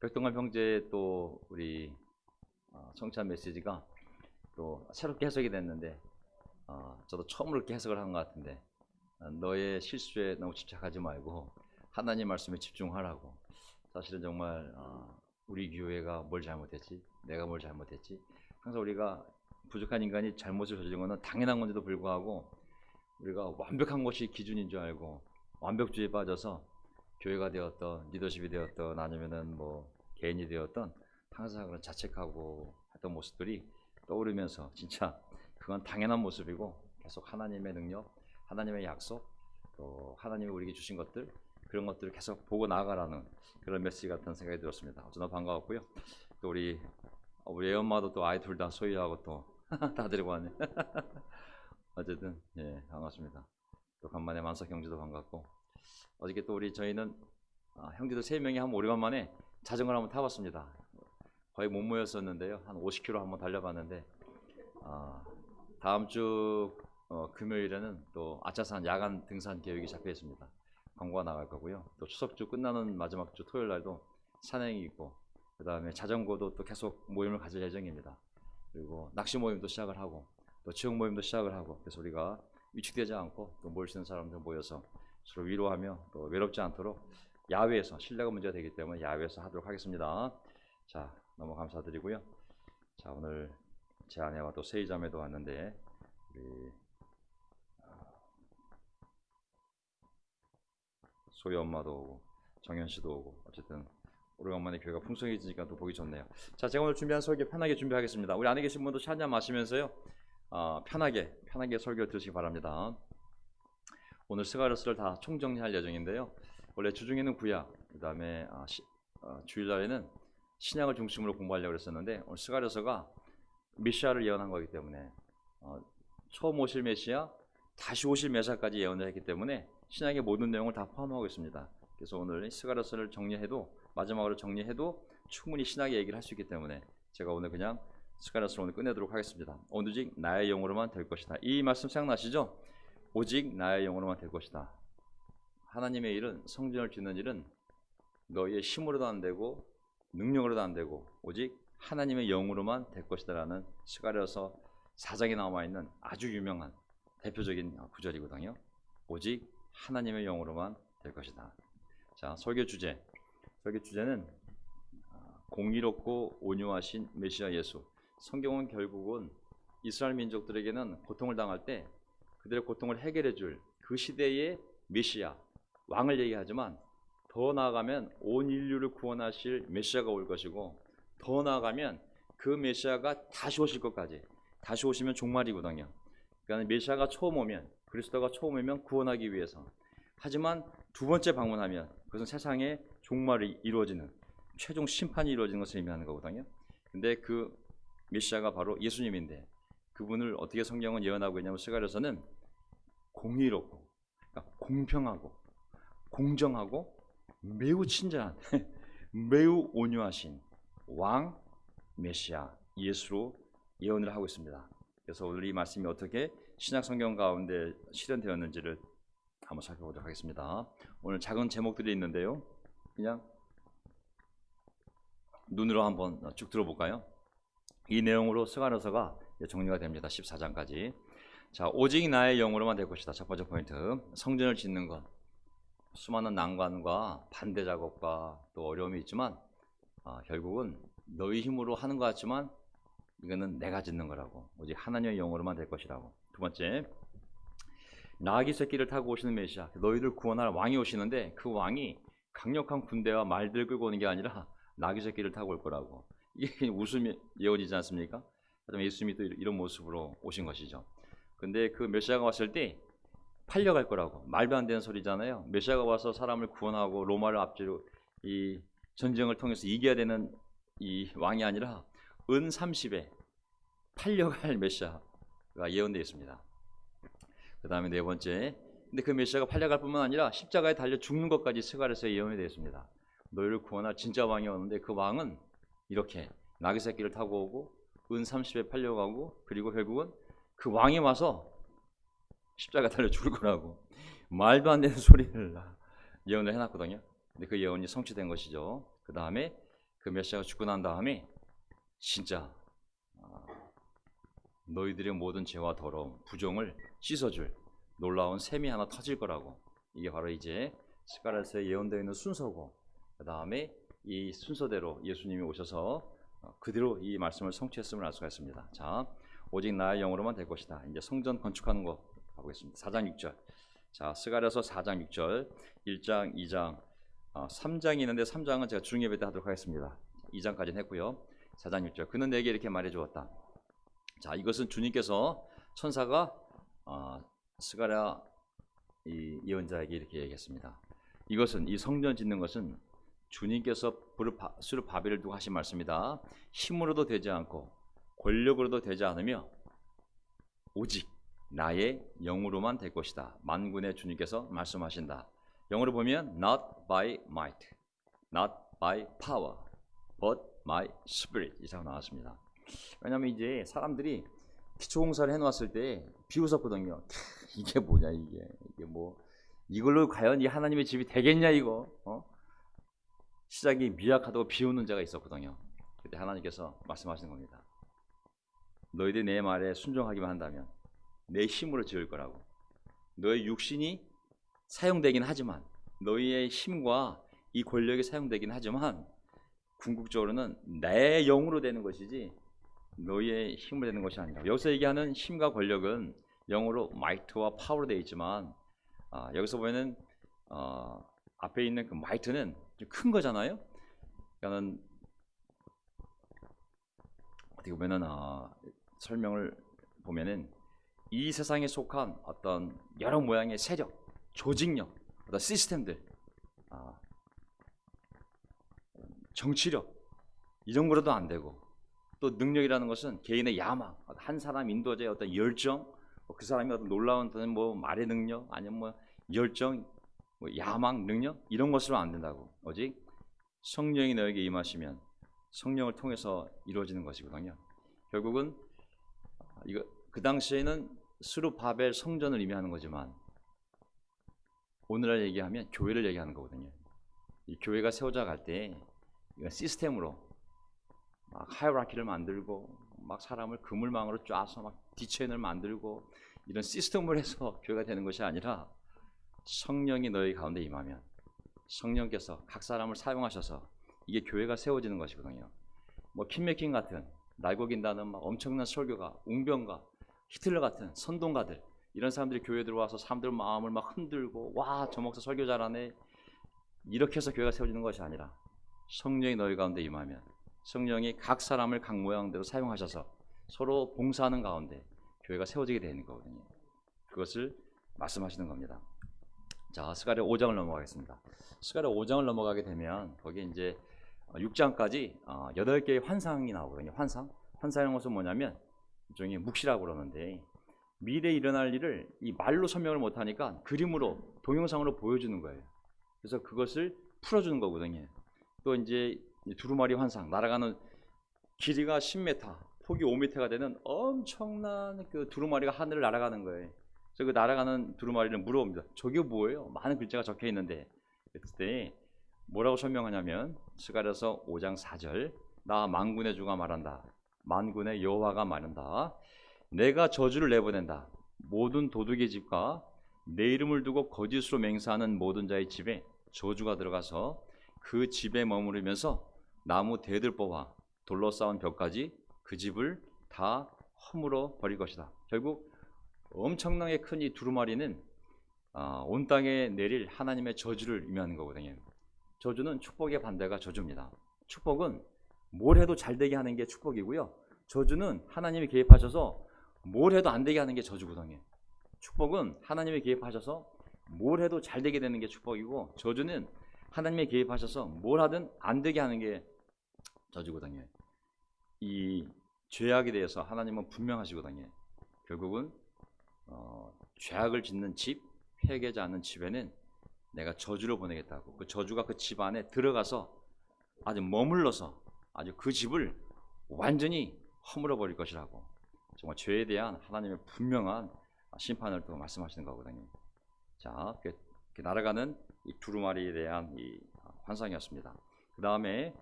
벽동관 형제의 또 우리 성찬 메시지가 또 새롭게 해석이 됐는데 저도 처음으로 이렇게 해석을 한 것 같은데 너의 실수에 너무 집착하지 말고 하나님 말씀에 집중하라고. 사실은 정말 우리 교회가 뭘 잘못했지, 내가 뭘 잘못했지, 항상 우리가 부족한 인간이 잘못을 저지른 것은 당연한 건데도 불구하고 우리가 완벽한 것이 기준인 줄 알고 완벽주의에 빠져서 교회가 되었던, 리더십이 되었던, 아니면은 뭐 개인이 되었던 항상 그런 자책하고 했던 모습들이 떠오르면서 진짜 그건 당연한 모습이고 계속 하나님의 능력, 하나님의 약속, 또 하나님이 우리에게 주신 것들, 그런 것들을 계속 보고 나아가라는 그런 메시지 같은 생각이 들었습니다. 어쩌나 반가웠고요. 또 우리 애 엄마도 또 아이 둘 다 소유하고 또 다 데리고 왔네. 어쨌든 예, 반갑습니다. 또 간만에 만석 형제도 반갑고, 어저께 또 저희는 형제들 3명이 한 오래간만에 자전거를 한번 타봤습니다. 거의 못 모였었는데요. 한 50km 한번 달려봤는데 다음 주 금요일에는 또 아차산 야간 등산 계획이 잡혀 있습니다. 광고가 나갈 거고요. 또 추석주 끝나는 마지막 주 토요일 날도 산행이 있고, 그 다음에 자전거도 또 계속 모임을 가질 예정입니다. 그리고 낚시 모임도 시작을 하고, 또 지역 모임도 시작을 하고, 그래서 우리가 위축되지 않고 또 모일 수 있는 사람들 모여서 서로 위로하며 또 외롭지 않도록 야외에서, 실내가 문제가 되기 때문에 야외에서 하도록 하겠습니다. 자, 너무 감사드리고요. 자, 오늘 제 아내와 또 세이자매도 왔는데 우리 소희 엄마도 오고 정현 씨도 오고, 어쨌든 오래간만에 교회가 풍성해지니까 또 보기 좋네요. 자, 제가 오늘 준비한 설교 편하게 준비하겠습니다. 우리 안에 계신 분도 차 한잔 마시면서요, 편하게 설교 들으시기 바랍니다. 오늘 스가랴서를 다 총정리할 예정인데요. 원래 주중에는 구약, 그 다음에 주일날에는 신약을 중심으로 공부하려고 했었는데, 오늘 스가랴서가 메시아를 예언한 거기 때문에 처음 오실 메시아, 다시 오실 메시아까지 예언을 했기 때문에 신약의 모든 내용을 다 포함하고 있습니다. 그래서 오늘 스가랴서를 정리해도, 마지막으로 정리해도 충분히 신약의 얘기를 할 수 있기 때문에 제가 오늘 그냥 스가랴서를 오늘 끝내도록 하겠습니다. 오직 나의 영으로만 될 것이다. 이 말씀 생각나시죠? 오직 나의 영으로만 될 것이다. 하나님의 일은, 성전을 짓는 일은 너희의 힘으로도 안 되고 능력으로도 안 되고 오직 하나님의 영으로만 될 것이다 라는 스가랴서 4장에 나와 있는 아주 유명한 대표적인 구절이거든요. 오직 하나님의 영으로만 될 것이다. 자, 설교 주제는 공의롭고 온유하신 메시아 예수. 성경은 결국은 이스라엘 민족들에게는 고통을 당할 때 그들의 고통을 해결해 줄 그 시대의 메시아, 왕을 얘기하지만, 더 나아가면 온 인류를 구원하실 메시아가 올 것이고, 더 나아가면 그 메시아가 다시 오실 것까지, 다시 오시면 종말이거든요. 그러니까 메시아가 처음 오면, 그리스도가 처음 오면 구원하기 위해서, 하지만 두 번째 방문하면 그것은 세상의 종말이 이루어지는, 최종 심판이 이루어지는 것을 의미하는 거거든요. 근데 그 메시아가 바로 예수님인데, 그분을 어떻게 성경은 예언하고 있냐면, 스가랴서는 공의롭고, 그러니까 공평하고 공정하고 매우 친절한 매우 온유하신 왕 메시아 예수로 예언을 하고 있습니다. 그래서 오늘 이 말씀이 어떻게 신약 성경 가운데 실현되었는지를 한번 살펴보도록 하겠습니다. 오늘 작은 제목들이 있는데요, 그냥 눈으로 한번 쭉 들어볼까요? 이 내용으로 스가랴서가 정리가 됩니다. 14장까지. 자, 오직 나의 영으로만 될 것이다. 첫 번째 포인트, 성전을 짓는 것. 수많은 난관과 반대 작업과 또 어려움이 있지만 결국은 너희 힘으로 하는 것 같지만 이거는 내가 짓는 거라고, 오직 하나님의 영으로만 될 것이라고. 두 번째, 나귀 새끼를 타고 오시는 메시아, 너희를 구원할 왕이 오시는데 그 왕이 강력한 군대와 말들을 끌고 오는 게 아니라 나귀 새끼를 타고 올 거라고. 이게 웃음이 예언이지 않습니까? 하지만 예수님이 또 이런 모습으로 오신 것이죠. 근데 그 메시아가 왔을 때 팔려갈 거라고. 말도 안 되는 소리잖아요. 메시아가 와서 사람을 구원하고 로마를 앞지로 이 전쟁을 통해서 이겨야 되는 이 왕이 아니라 은 30에 팔려갈 메시아가 예언되어 있습니다. 그 다음에 네 번째, 근데 그 메시아가 팔려갈 뿐만 아니라 십자가에 달려 죽는 것까지 스가랴서에 예언이 되어 있습니다. 너희를 구원할 진짜 왕이 오는데 그 왕은 이렇게 나귀 새끼를 타고 오고 은 30에 팔려가고, 그리고 결국은 그 왕이 와서 십자가 달려 죽을 거라고. 말도 안 되는 소리를 예언을 해놨거든요. 근데 그 예언이 성취된 것이죠. 그 다음에 그 메시아가 죽고 난 다음에 진짜 아, 너희들의 모든 죄와 더러움, 부정을 씻어줄 놀라운 셈이 하나 터질 거라고. 이게 바로 이제 스가랴서에 예언되어 있는 순서고, 그 다음에 이 순서대로 예수님이 오셔서 그대로 이 말씀을 성취했음을 알 수가 있습니다. 자, 오직 나의 영으로만 될 것이다. 이제 성전 건축하는 거 가보겠습니다. 4장 6절. 자, 스가랴서 4장 6절, 1장, 2장, 3장이 있는데 3장은 제가 중예배 때 하도록 하겠습니다. 2장까지는 했고요. 4장 6절. 그는 내게 이렇게 말해 주었다. 자, 이것은 주님께서 천사가 스가랴 이 예언자에게 이렇게 얘기했습니다. 이것은 이 성전 짓는 것은 주님께서 수르 바벨을 두고 하신 말씀이다. 힘으로도 되지 않고 권력으로도 되지 않으며 오직 나의 영으로만 될 것이다. 만군의 주님께서 말씀하신다. 영어로 보면 not by might, not by power, but my spirit 이라고 나왔습니다. 왜냐하면 이제 사람들이 기초공사를 해놓았을 때 비웃었거든요. 이게 뭐냐 이게 뭐 이걸로 과연 이 하나님의 집이 되겠냐 이거. 시작이 미약하다고 비웃는 자가 있었거든요. 그때 하나님께서 말씀하시는 겁니다. 너희들이 내 말에 순종하기만 한다면 내 힘으로 지을 거라고. 너의 육신이 사용되긴 하지만, 너희의 힘과 이 권력이 사용되긴 하지만 궁극적으로는 내 영으로 되는 것이지 너희의 힘으로 되는 것이 아니라. 여기서 얘기하는 힘과 권력은 영어로 might와 power로 되어 있지만 여기서 보면은 앞에 있는 그 might는 좀 큰 거잖아요. 그러니까는 어떻게 보면은 설명을 보면은 이 세상에 속한 어떤 여러 모양의 세력, 조직력, 어떤 시스템들, 정치력 이런 거로도 안 되고, 또 능력이라는 것은 개인의 야망, 한 사람 인도자의 어떤 열정, 그 사람이 어떤 놀라운 어떤 뭐 말의 능력, 아니면 뭐 열정, 뭐 야망, 능력 이런 것으로 안 된다고. 오직 성령이 너에게 임하시면 성령을 통해서 이루어지는 것이거든요. 결국은 이거 그 당시에는 스룹바벨 성전을 의미하는 거지만 오늘날 얘기하면 교회를 얘기하는 거거든요. 이 교회가 세워져 갈 때 이건 시스템으로 막 하이라키를 만들고 막 사람을 그물망으로 쫙서 막 디체인을 만들고 이런 시스템을 해서 교회가 되는 것이 아니라 성령이 너희 가운데 임하면 성령께서 각 사람을 사용하셔서 이게 교회가 세워지는 것이거든요. 뭐 킴메킨 같은 날고긴다는 막 엄청난 설교가, 웅변가, 히틀러 같은 선동가들, 이런 사람들이 교회에 들어와서 사람들 마음을 막 흔들고 와, 저 목사 설교 잘하네 이렇게 해서 교회가 세워지는 것이 아니라 성령이 너희 가운데 임하면 성령이 각 사람을 각 모양대로 사용하셔서 서로 봉사하는 가운데 교회가 세워지게 되는 거거든요. 그것을 말씀하시는 겁니다. 자, 스가랴 5장을 넘어가겠습니다. 스가랴 5장을 넘어가게 되면 거기에 이제 6장까지 8개의 환상이 나오거든요. 환상의 것은 뭐냐면 일종의 묵시라고 그러는데 미래에 일어날 일을 이 말로 설명을 못하니까 그림으로, 동영상으로 보여주는 거예요. 그래서 그것을 풀어주는 거거든요. 또 이제 두루마리 환상, 날아가는 길이가 10m, 폭이 5m가 되는 엄청난 그 두루마리가 하늘을 날아가는 거예요. 그래서 그 날아가는 두루마리를 물어봅니다. 저게 뭐예요? 많은 글자가 적혀 있는데, 그때 뭐라고 설명하냐면 스가랴서 5장 4절, 나 만군의 주가 말한다. 만군의 여호와가 말한다. 내가 저주를 내보낸다. 모든 도둑의 집과 내 이름을 두고 거짓으로 맹세하는 모든 자의 집에 저주가 들어가서 그 집에 머무르면서 나무 대들 뽑아 돌로 쌓은 벽까지 그 집을 다 허물어 버릴 것이다. 결국 엄청나게 큰 이 두루마리는 온 땅에 내릴 하나님의 저주를 의미하는 거거든요. 저주는 축복의 반대가 저주입니다. 축복은 뭘 해도 잘 되게 하는 게 축복이고요. 저주는 하나님이 개입하셔서 뭘 해도 안 되게 하는 게 저주거든요. 축복은 하나님이 개입하셔서 뭘 해도 잘 되게 되는 게 축복이고, 저주는 하나님이 개입하셔서 뭘 하든 안 되게 하는 게 저주거든요. 이 죄악에 대해서 하나님은 분명하시거든요. 결국은 죄악을 짓는 집, 회개하지 않는 집에는 내가 저주를 보내겠다고. 그 저주가 그 집 안에 들어가서 아주 머물러서 아주 그 집을 완전히 허물어 버릴 것이라고. 정말 죄에 대한 하나님의 분명한 심판을 또 말씀하시는 거거든요. 자, 날아가는 이 두루마리에 대한 이 환상이었습니다. 그 다음에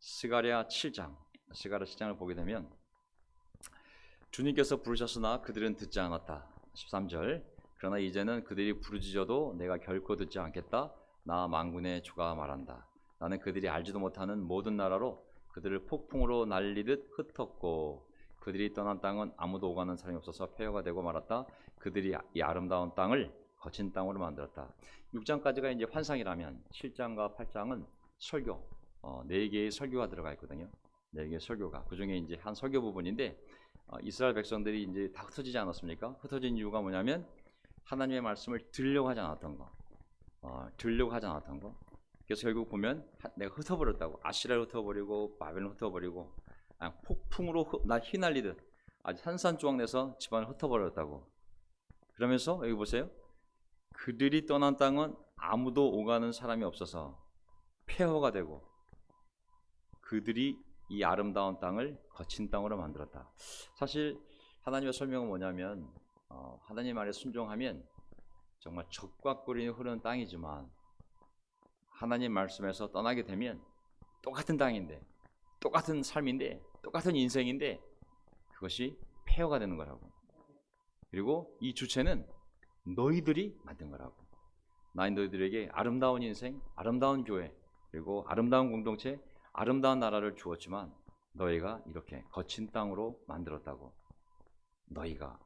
스가랴 7장, 스가랴 7장을 보게 되면 주님께서 부르셨으나 그들은 듣지 않았다. 13절. 그러나 이제는 그들이 부르짖어도 내가 결코 듣지 않겠다. 나 만군의 주가 말한다. 나는 그들이 알지도 못하는 모든 나라로 그들을 폭풍으로 날리듯 흩었고 그들이 떠난 땅은 아무도 오가는 사람이 없어서 폐허가 되고 말았다. 그들이 이 아름다운 땅을 거친 땅으로 만들었다. 6장까지가 이제 환상이라면 7장과 8장은 설교, 4개의 설교가 들어가 있거든요. 4개의 설교가. 그 중에 이제 한 설교 부분인데 이스라엘 백성들이 이제 다 흩어지지 않았습니까? 흩어진 이유가 뭐냐면 하나님의 말씀을 들으려고 하지 않았던 거. 들으려고 하지 않았던 거. 그래서 결국 보면 내가 흩어버렸다고. 아시라를 흩어버리고 바벨을 흩어버리고 폭풍으로 날 휘날리듯 아주 산산조각내서 집안을 흩어버렸다고. 그러면서 여기 보세요. 그들이 떠난 땅은 아무도 오가는 사람이 없어서 폐허가 되고 그들이 이 아름다운 땅을 거친 땅으로 만들었다. 사실 하나님의 설명은 뭐냐면 하나님 말에 순종하면 정말 적과 꿀이 흐르는 땅이지만 하나님 말씀에서 떠나게 되면 똑같은 땅인데 똑같은 삶인데 똑같은 인생인데 그것이 폐허가 되는 거라고. 그리고 이 주체는 너희들이 만든 거라고. 나는 너희들에게 아름다운 인생, 아름다운 교회, 그리고 아름다운 공동체, 아름다운 나라를 주었지만 너희가 이렇게 거친 땅으로 만들었다고. 너희가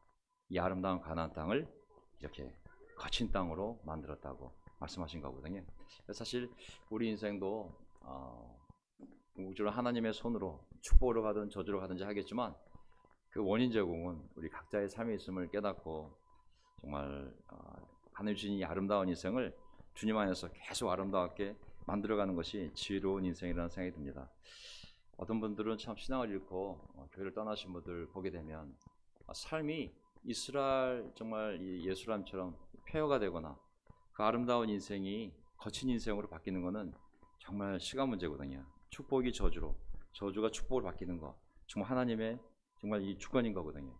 이 아름다운 가나안 땅을 이렇게 거친 땅으로 만들었다고 말씀하신 거거든요. 사실 우리 인생도 우주를 하나님의 손으로 축복으로 가든 저주로 가든지 하겠지만 그 원인 제공은 우리 각자의 삶에 있음을 깨닫고 정말 하나님 주신 이 아름다운 인생을 주님 안에서 계속 아름답게 만들어가는 것이 지혜로운 인생이라는 생각이 듭니다. 어떤 분들은 참 신앙을 잃고 교회를 떠나신 분들 보게 되면 삶이 이스라엘 정말 예수람처럼 폐허가 되거나 그 아름다운 인생이 거친 인생으로 바뀌는 것은 정말 시간 문제거든요. 축복이 저주로, 저주가 축복으로 바뀌는 거 정말 하나님의 정말 이 주권인 거거든요.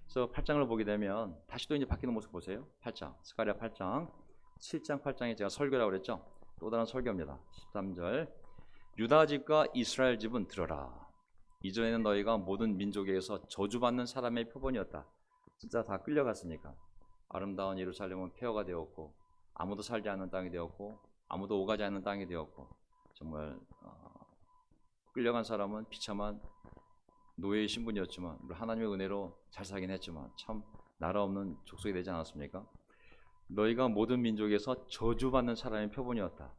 그래서 8장을 보게 되면 다시 또 이제 바뀌는 모습 보세요. 8장, 스가랴 8장, 7장, 8장에 제가 설교라고 그랬죠. 또 다른 설교입니다. 13절. 유다 집과 이스라엘 집은 들어라. 이전에는 너희가 모든 민족에게서 저주받는 사람의 표본이었다. 진짜 다 끌려갔으니까. 아름다운 예루살렘은 폐허가 되었고 아무도 살지 않는 땅이 되었고 아무도 오가지 않는 땅이 되었고 정말 끌려간 사람은 비참한 노예의 신분이었지만 하나님의 은혜로 잘 살긴 했지만 참 나라 없는 족속이 되지 않았습니까? 너희가 모든 민족에서 저주받는 사람의 표본이었다.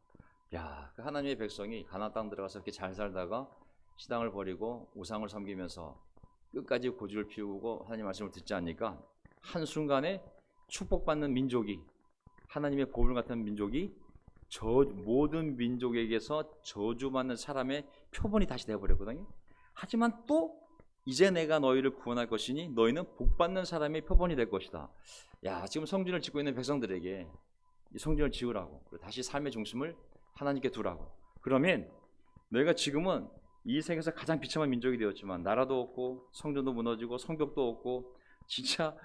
야, 그 하나님의 백성이 가나안 땅 들어가서 이렇게 잘 살다가 신앙을 버리고 우상을 섬기면서 끝까지 고집을 피우고 하나님 말씀을 듣지 않으니까 한순간에 축복받는 민족이 하나님의 보물 같은 민족이 모든 민족에게서 저주받는 사람의 표본이 다시 되어버렸거든요. 하지만 또 이제 내가 너희를 구원할 것이니 너희는 복받는 사람의 표본이 될 것이다. 야, 지금 성전을 짓고 있는 백성들에게 이 성전을 지으라고 다시 삶의 중심을 하나님께 두라고. 그러면 너희가 지금은 이 세계에서 가장 비참한 민족이 되었지만 나라도 없고 성전도 무너지고 성벽도 없고 진짜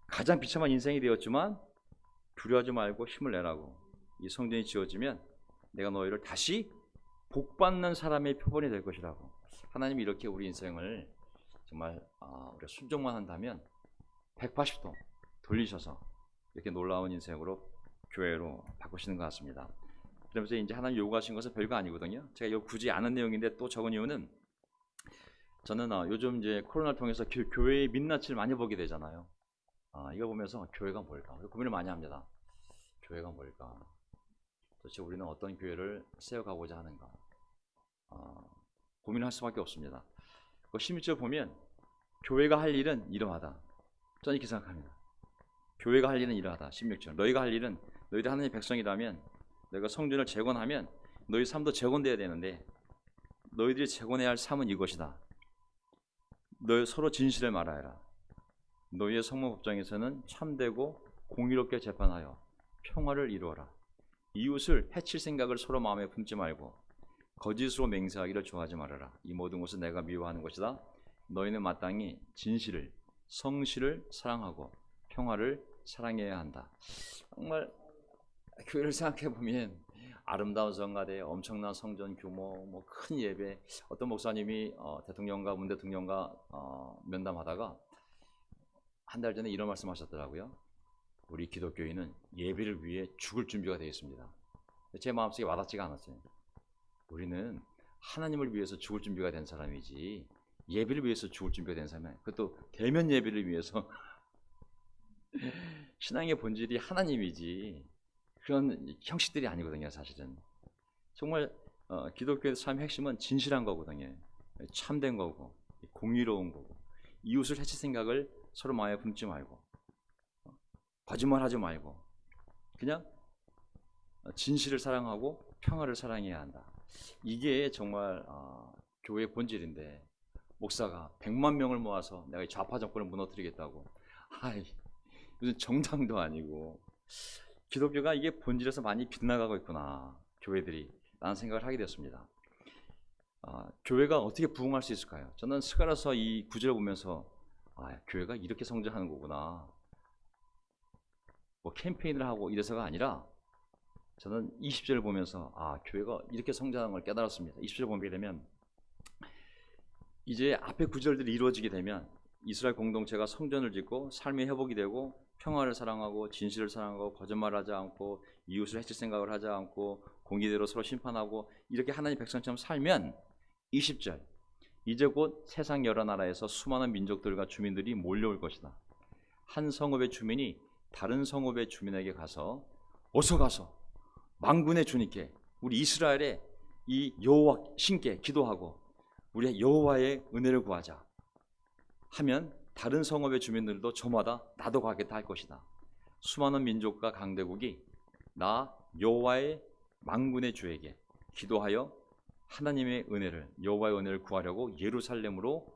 가장 비참한 인생이 되었지만 두려워하지 말고 힘을 내라고. 이 성전이 지어지면 내가 너희를 다시 복받는 사람의 표본이 될 것이라고. 하나님이 이렇게 우리 인생을 정말 우리가 순종만 한다면 180도 돌리셔서 이렇게 놀라운 인생으로 교회로 바꾸시는 것 같습니다. 그러면서 이제 하나님 요구하신 것은 별거 아니거든요. 제가 이거 굳이 아는 내용인데 또 적은 이유는 저는 요즘 이제 코로나를 통해서 교회의 민낯을 많이 보게 되잖아요. 이거 보면서 교회가 뭘까 고민을 많이 합니다. 교회가 뭘까? 도대체 우리는 어떤 교회를 세워가고자 하는가? 고민할 수밖에 없습니다. 그 16절 보면 교회가 할 일은 이러하다. 저는 이렇게 생각합니다. 교회가 할 일은 이러하다. 16절. 너희가 할 일은 너희들 하나님의 백성이라면 너희가 성전을 재건하면 너희 삶도 재건돼야 되는데 너희들이 재건해야 할 삶은 이것이다. 너희 서로 진실을 말하여라. 너희의 성문법정에서는 참되고 공의롭게 재판하여 평화를 이루어라. 이웃을 해칠 생각을 서로 마음에 품지 말고 거짓으로 맹세하기를 좋아하지 말아라. 이 모든 것은 내가 미워하는 것이다. 너희는 마땅히 진실을, 성실을 사랑하고 평화를 사랑해야 한다. 정말 교회를 생각해 보면 아름다운 성가대, 엄청난 성전 규모, 뭐 큰 예배. 어떤 목사님이 대통령과 문 대통령과 면담하다가 한 달 전에 이런 말씀하셨더라고요. 우리 기독교인은 예배를 위해 죽을 준비가 되어 있습니다. 제 마음속에 와닿지가 않았어요. 우리는 하나님을 위해서 죽을 준비가 된 사람이지 예배를 위해서 죽을 준비가 된 사람이 아니에요. 그것도 대면 예배를 위해서. 신앙의 본질이 하나님이지 그런 형식들이 아니거든요. 사실은 정말 기독교의 삶의 핵심은 진실한 거거든요. 참된 거고 공의로운 거고 이웃을 해칠 생각을 서로 마음에 품지 말고 거짓말하지 말고 그냥 진실을 사랑하고 평화를 사랑해야 한다. 이게 정말 교회의 본질인데 목사가 100만 명을 모아서 내가 좌파 정권을 무너뜨리겠다고 무슨 정당도 아니고 기독교가 이게 본질에서 많이 빗나가고 있구나 교회들이 라는 생각을 하게 됐습니다. 교회가 어떻게 부흥할 수 있을까요? 저는 스가랴서 이 구절을 보면서 교회가 이렇게 성장하는 거구나 뭐 캠페인을 하고 이래서가 아니라 저는 20절을 보면서 교회가 이렇게 성장하는 걸 깨달았습니다. 20절을 보게 되면 이제 앞에 구절들이 이루어지게 되면 이스라엘 공동체가 성전을 짓고 삶의 회복이 되고 평화를 사랑하고 진실을 사랑하고 거짓말하지 않고 이웃을 해칠 생각을 하지 않고 공의대로 서로 심판하고 이렇게 하나님 백성처럼 살면 20절 이제 곧 세상 여러 나라에서 수많은 민족들과 주민들이 몰려올 것이다. 한 성읍의 주민이 다른 성읍의 주민에게 가서 어서 가서 만군의 주님께 우리 이스라엘의 이 여호와 신께 기도하고 우리 여호와의 은혜를 구하자 하면 다른 성읍의 주민들도 저마다 나도 가겠다 할 것이다. 수많은 민족과 강대국이 나 여호와의 만군의 주에게 기도하여 하나님의 은혜를 여호와의 은혜를 구하려고 예루살렘으로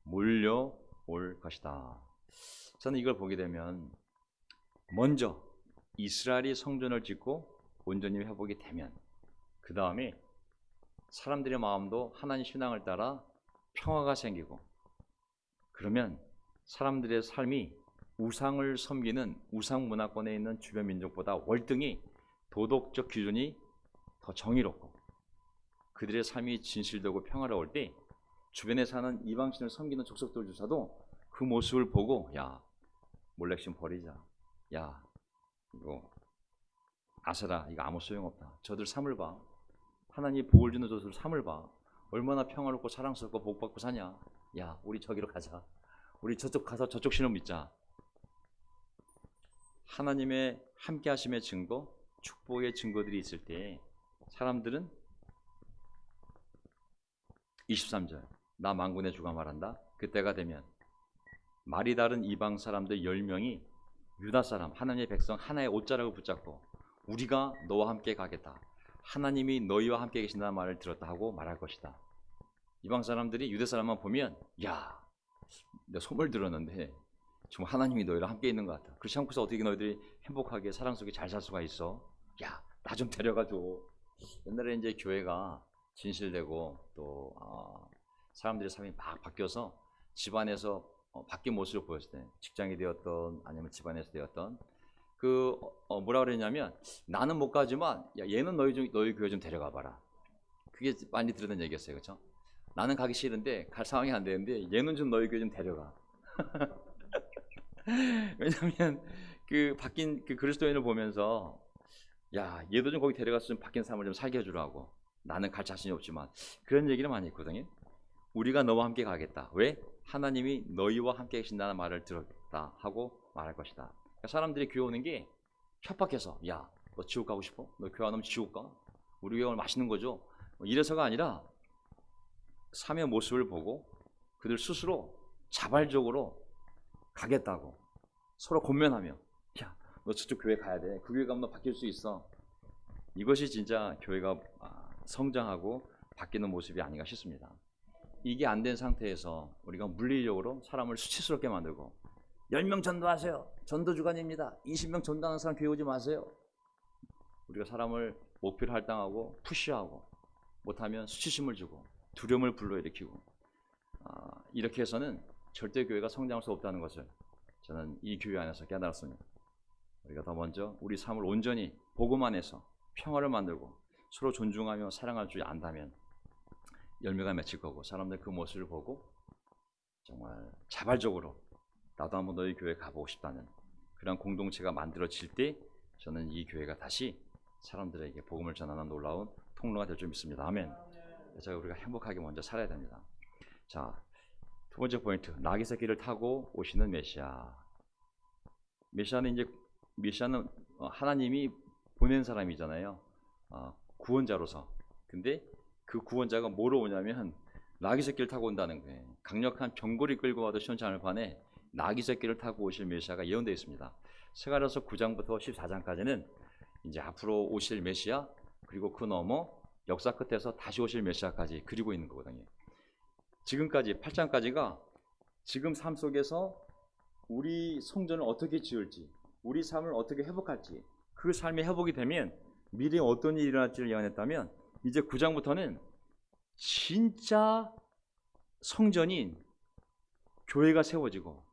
몰려올 것이다. 저는 이걸 보게 되면 먼저 이스라엘이 성전을 짓고 온전히 회복이 되면 그 다음에 사람들의 마음도 하나님 신앙을 따라 평화가 생기고 그러면 사람들의 삶이 우상을 섬기는 우상 문화권에 있는 주변 민족보다 월등히 도덕적 기준이 더 정의롭고 그들의 삶이 진실되고 평화로울 때 주변에 사는 이방신을 섬기는 족속들조차도 그 모습을 보고 야 몰렉신 버리자 야 이거 아세라 이거 아무 소용없다. 저들 삶을 봐. 하나님이 복을 주는 저들 삶을 봐. 얼마나 평화롭고 사랑스럽고 복받고 사냐. 야 우리 저기로 가자. 우리 저쪽 가서 저쪽 신을 믿자. 하나님의 함께 하심의 증거 축복의 증거들이 있을 때 사람들은 23절 나 만군의 주가 말한다. 그때가 되면 말이 다른 이방 사람들 10명이 유다 사람 하나님의 백성 하나의 옷자락을 붙잡고 우리가 너와 함께 가겠다. 하나님이 너희와 함께 계신다는 말을 들었다 하고 말할 것이다. 이방 사람들이 유대 사람만 보면 야 내가 소문을 들었는데 정말 하나님이 너희랑 함께 있는 것 같아. 그렇지 않고서 어떻게 너희들이 행복하게 사랑스럽게 잘 살 수가 있어? 야 나 좀 데려가줘. 옛날에 이제 교회가 진실되고 또 사람들의 삶이 막 바뀌어서 집안에서 바뀐 모습을 보였을 때 직장이 되었던 아니면 집안에서 되었던 뭐라 그랬냐면 나는 못 가지만 야 얘는 너희 교회 좀 데려가 봐라. 그게 많이 들었던 얘기였어요. 그렇죠? 나는 가기 싫은데 갈 상황이 안 되는데 얘는 좀 너희 교회 좀 데려가. 왜냐하면 그 바뀐 그 그리스도인을 보면서 야 얘도 좀 거기 데려가서 좀 바뀐 삶을 좀 살게 해주라고. 나는 갈 자신이 없지만 그런 얘기를 많이 했거든요. 우리가 너와 함께 가겠다. 왜? 하나님이 너희와 함께 계신다는 말을 들었다 하고 말할 것이다. 그러니까 사람들이 교회 오는 게 협박해서 야 너 지옥 가고 싶어? 너 교회 안 오면 지옥 가? 우리 교회 오늘 맛있는 거죠? 이래서가 아니라 삶의 모습을 보고 그들 스스로 자발적으로 가겠다고 서로 권면하며 야 너 저쪽 교회 가야 돼. 그 교회 가면 너 바뀔 수 있어. 이것이 진짜 교회가 성장하고 바뀌는 모습이 아닌가 싶습니다. 이게 안 된 상태에서 우리가 물리적으로 사람을 수치스럽게 만들고 10명 전도하세요. 전도주간입니다. 20명 전도하는 사람 교회 오지 마세요. 우리가 사람을 목표를 할당하고 푸시하고 못하면 수치심을 주고 두려움을 불러일으키고 이렇게 해서는 절대 교회가 성장할 수 없다는 것을 저는 이 교회 안에서 깨달았습니다. 우리가 더 먼저 우리 삶을 온전히 복음 안에서 평화를 만들고 서로 존중하며 사랑할 줄 안다면 열매가 맺힐 거고, 사람들 그 모습을 보고 정말 자발적으로 나도 한번 너희 교회 가보고 싶다는 그런 공동체가 만들어질 때 저는 이 교회가 다시 사람들에게 복음을 전하는 놀라운 통로가 될 줄 믿습니다. 아멘. 그래서 우리가 행복하게 먼저 살아야 됩니다. 자, 두 번째 포인트, 나귀 새끼를 타고 오시는 메시아. 메시아는 하나님이 보낸 사람이잖아요. 구원자로서. 근데 그 구원자가 뭐로 오냐면 나귀 새끼를 타고 온다는 거예요. 강력한 병거리 끌고 와도 시원치 않을 판에 나귀 새끼를 타고 오실 메시아가 예언되어 있습니다. 스가랴서 9장부터 14장까지는 이제 앞으로 오실 메시아, 그리고 그 넘어 역사 끝에서 다시 오실 메시아까지 그리고 있는 거거든요. 지금까지 8장까지가 지금 삶 속에서 우리 성전을 어떻게 지을지, 우리 삶을 어떻게 회복할지, 그 삶이 회복이 되면 미래에 어떤 일이 일어날지를 예언했다면, 이제 9장부터는 진짜 성전인 교회가 세워지고,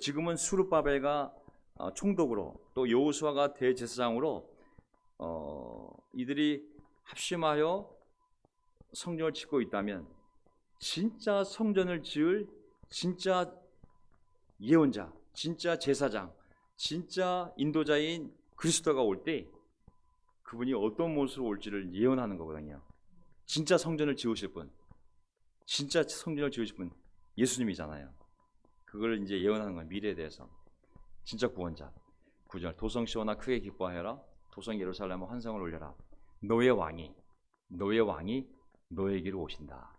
지금은 수르바벨가 총독으로, 또 여호수아가 대제사장으로 이들이 합심하여 성전을 짓고 있다면, 진짜 성전을 지을 진짜 예언자, 진짜 제사장, 진짜 인도자인 그리스도가 올 때 그분이 어떤 모습으로 올지를 예언하는 거거든요. 진짜 성전을 지으실 분, 진짜 성전을 지으실 분 예수님이잖아요. 그걸 이제 예언하는 거예요. 미래에 대해서. 진짜 구원자. 9절, 도성 시온아 크게 기뻐하여라. 도성 예루살렘아 환성을 올려라. 너의 왕이 너에게로 오신다.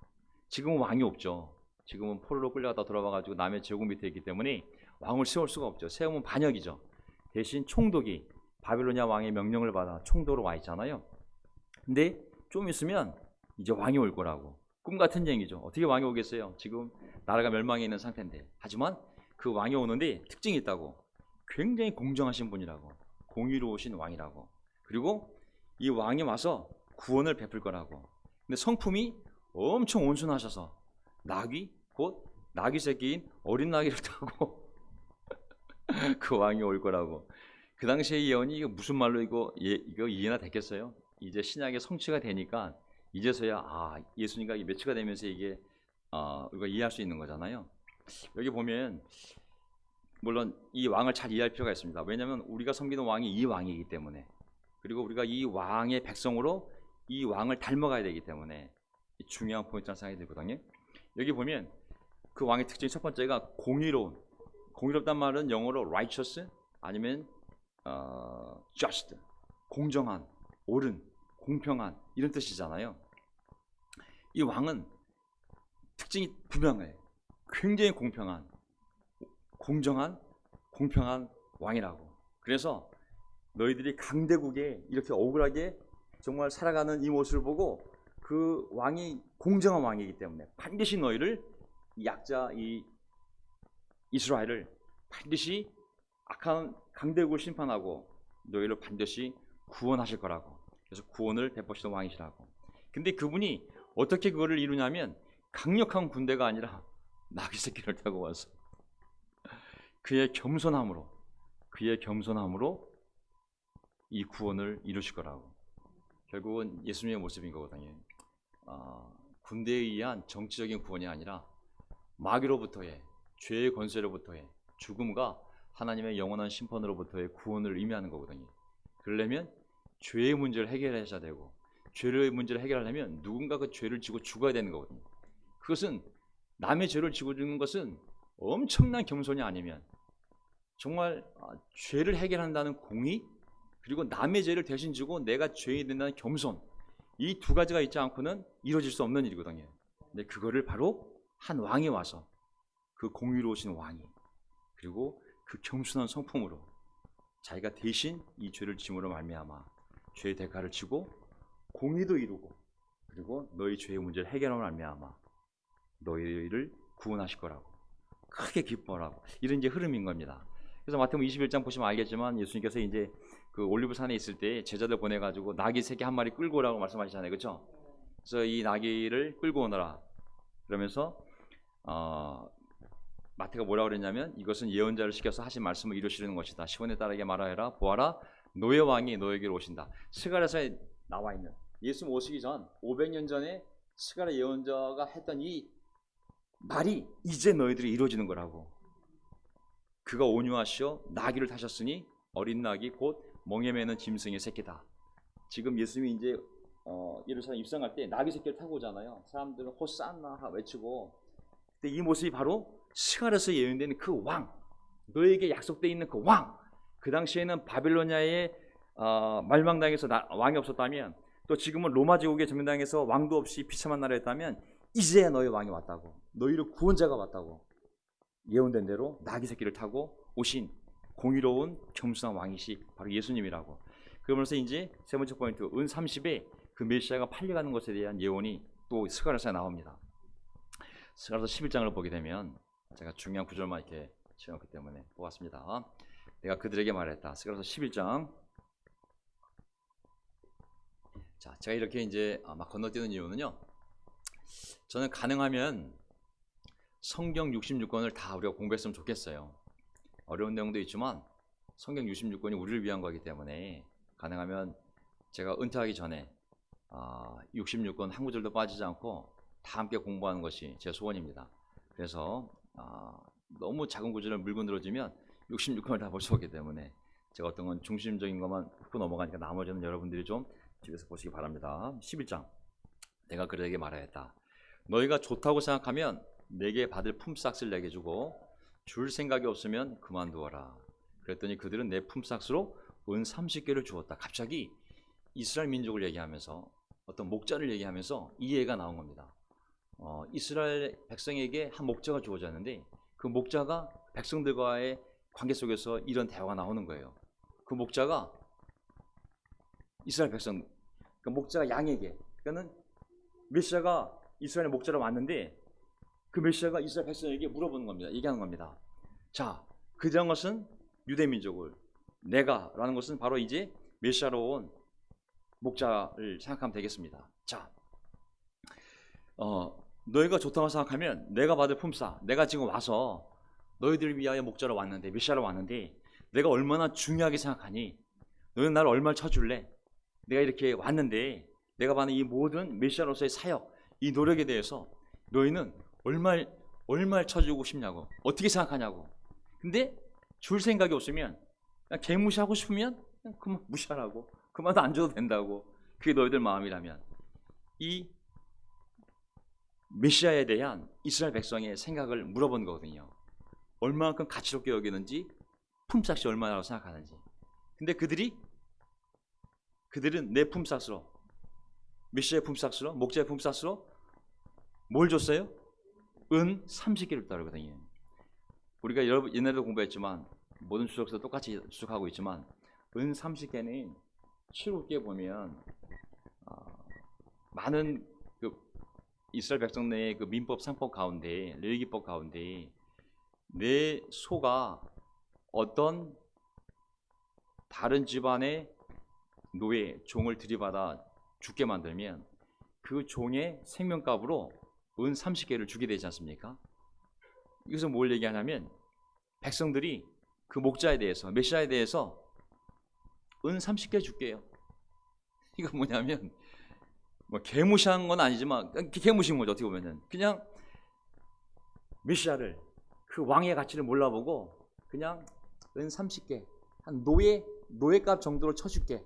지금은 왕이 없죠. 지금은 포로로 끌려가다 돌아와가지고 남의 제국 밑에 있기 때문에 왕을 세울 수가 없죠. 세우면 반역이죠. 대신 총독이 바빌로니아 왕의 명령을 받아 총독으로 와 있잖아요. 근데 좀 있으면 이제 왕이 올 거라고. 꿈 같은 얘기죠. 어떻게 왕이 오겠어요? 지금 나라가 멸망해 있는 상태인데. 하지만 그 왕이 오는데 특징이 있다고. 굉장히 공정하신 분이라고. 공의로우신 왕이라고. 그리고 이 왕이 와서 구원을 베풀 거라고. 근데 성품이 엄청 온순하셔서 나귀, 곧 나귀 새끼인 어린 나귀를 타고 그 왕이 올 거라고. 그 당시의 예언이 이거 무슨 말로 이거 이해나 됐겠어요? 이제 신약의 성취가 되니까 이제서야 예수님과 매치가 되면서 이게 우리가 이해할 수 있는 거잖아요. 여기 보면 물론 이 왕을 잘 이해할 필요가 있습니다. 왜냐하면 우리가 섬기는 왕이 이 왕이기 때문에, 그리고 우리가 이 왕의 백성으로 이 왕을 닮아가야 되기 때문에 중요한 포인트라는 생각이 들거든요. 여기 보면 그 왕의 특징 첫 번째가 공의로운. 공의롭단 말은 영어로 righteous 아니면 just, 공정한, 옳은, 공평한 이런 뜻이잖아요. 이 왕은 특징이 분명해요. 굉장히 공평한, 공정한, 공평한 왕이라고. 그래서 너희들이 강대국에 이렇게 억울하게 정말 살아가는 이 모습을 보고 그 왕이 공정한 왕이기 때문에 반드시 너희를, 이 약자 이 이스라엘을 반드시 악한 강대국을 심판하고 너희를 반드시 구원하실 거라고. 그래서 구원을 베푸시던 왕이시라고. 근데 그분이 어떻게 그거를 이루냐면 강력한 군대가 아니라 나귀 새끼를 타고 와서 그의 겸손함으로 이 구원을 이루실 거라고. 결국은 예수님의 모습인 거거든요. 군대에 의한 정치적인 구원이 아니라 마귀로부터의, 죄의 권세로부터의, 죽음과 하나님의 영원한 심판으로부터의 구원을 의미하는 거거든요. 그러려면 죄의 문제를 해결하셔야 되고, 죄의 문제를 해결하려면 누군가 그 죄를 지고 죽어야 되는 거거든요. 그것은, 남의 죄를 지고 죽는 것은 엄청난 겸손이 아니면, 정말 죄를 해결한다는 공의, 그리고 남의 죄를 대신 지고 내가 죄인이 된다는 겸손, 이 두 가지가 있지 않고는 이루어질 수 없는 일이거든요. 근데 그거를 바로 한 왕이 와서, 그 공의로우신 왕이, 그리고 그 겸손한 성품으로 자기가 대신 이 죄를 짐으로 말미암아 죄의 대가를 치고 공의도 이루고, 그리고 너희 죄의 문제를 해결함으로 말미암아 너희를 구원하실 거라고, 크게 기뻐하라고. 이런 이제 흐름인 겁니다. 그래서 마태복음 21장 보시면 알겠지만, 예수님께서 이제 그 올리브산에 있을 때 제자들 보내가지고 나귀 새끼 한 마리 끌고 오라고 말씀하시잖아요, 그렇죠? 그래서 이 나귀를 끌고 오너라 그러면서 마태가 뭐라고 그랬냐면, 이것은 예언자를 시켜서 하신 말씀을 이루시는 것이다. 시온에 딸에게 말하여라, 보아라, 너의 왕이 너에게로 오신다. 스가랴서에 나와 있는 예수 오시기 전 500년 전에 스가랴 예언자가 했던 이 말이 이제 너희들이 이루어지는 거라고. 그가 온유하시어 나귀를 타셨으니 어린 나귀 곧 멍에 매는 짐승의 새끼다. 지금 예수님이 이제 예루살렘 입성할 때 나귀 새끼를 타고 오잖아요. 사람들은 호산나 외치고. 근데 이 모습이 바로 스가랴에서 예언된 그 왕, 너에게 약속되어 있는 그 왕. 그 당시에는 바빌로니아의 말망당해서 왕이 없었다면, 또 지금은 로마 제국의 점령당해서 왕도 없이 비참한 나라였다면, 이제 너희 왕이 왔다고, 너희를 구원자가 왔다고 예언된 대로 나귀 새끼를 타고 오신 공의로운 겸손한 왕이시 바로 예수님이라고. 그러면서 이제 세 번째 포인트, 은 30에 그 메시아가 팔려가는 것에 대한 예언이 또 스가랴서에 나옵니다. 스가랴서 11장을 보게 되면, 제가 중요한 구절만 이렇게 채웠기 때문에 뽑았습니다. 내가 그들에게 말했다. 스가랴서 11장. 자, 제가 이렇게 이제 막 건너뛰는 이유는요, 저는 가능하면 성경 66권을 다 우리가 공부했으면 좋겠어요. 어려운 내용도 있지만 성경 66권이 우리를 위한 거기 때문에 가능하면 제가 은퇴하기 전에 66권 한 구절도 빠지지 않고 다 함께 공부하는 것이 제 소원입니다. 그래서 너무 작은 구절을 물고 늘어지면 66권을 다 볼 수 없기 때문에 제가 어떤 건 중심적인 것만 짚고 넘어가니까 나머지는 여러분들이 좀 집에서 보시기 바랍니다. 11장. 내가 그들에게 말하였다. 너희가 좋다고 생각하면 내게 받을 품삯을 내게 주고 줄 생각이 없으면 그만두어라. 그랬더니 그들은 내 품삯으로 은 30개를 주었다. 갑자기 이스라엘 민족을 얘기하면서 어떤 목자를 얘기하면서 이 예가 나온 겁니다. 이스라엘 백성에게 한 목자가 주어졌는데 그 목자가 백성들과의 관계 속에서 이런 대화가 나오는 거예요. 그 목자가 이스라엘 백성, 그 목자가 양에게, 그러니까는 메시아가 이스라엘 목자로 왔는데 그 메시아가 이스라엘 백성에게 물어보는 겁니다. 얘기하는 겁니다. 자, 그런 것은 유대 민족을, 내가라는 것은 바로 이제 메시아로 온 목자를 생각하면 되겠습니다. 자, 너희가 좋다고 생각하면 내가 받을 품삯, 내가 지금 와서 너희들을 위하여 목자로 왔는데, 메시아로 왔는데 내가 얼마나 중요하게 생각하니? 너희는 나를 얼마를 쳐줄래? 내가 이렇게 왔는데 내가 받는 이 모든 메시아로서의 사역, 이 노력에 대해서 너희는 얼마를 쳐주고 싶냐고, 어떻게 생각하냐고. 근데 줄 생각이 없으면, 그냥 개무시하고 싶으면 그냥 그만 무시하라고, 그만 안 줘도 된다고. 그게 너희들 마음이라면, 이 메시아에 대한 이스라엘 백성의 생각을 물어본 거거든요. 얼마만큼 가치롭게 여기는지, 품삯이 얼마라고 생각하는지. 근데 그들은 내 품삯으로, 메시아의 품삯으로, 목자의 품삯으로 뭘 줬어요? 은 30개를 줬다고 그러거든요. 우리가 옛날에도 공부했지만 모든 주석서 똑같이 주석하고 있지만 은 30개는 출애굽기에 보면 많은 그 이스라엘 백성 내의 그 민법 상법 가운데, 레위기법 가운데 내 소가 어떤 다른 집안의 노예, 종을 들이받아 죽게 만들면 그 종의 생명값으로 은 30개를 주게 되지 않습니까? 여기서 뭘 얘기하냐면 백성들이 그 목자에 대해서, 메시아에 대해서 은 30개 줄게요. 이거 뭐냐면 뭐 개무시한 건 아니지만, 개무시한 거죠. 어떻게 보면은 그냥 메시아를, 그 왕의 가치를 몰라보고 그냥 은 30개, 한 노예값 정도로 쳐줄게.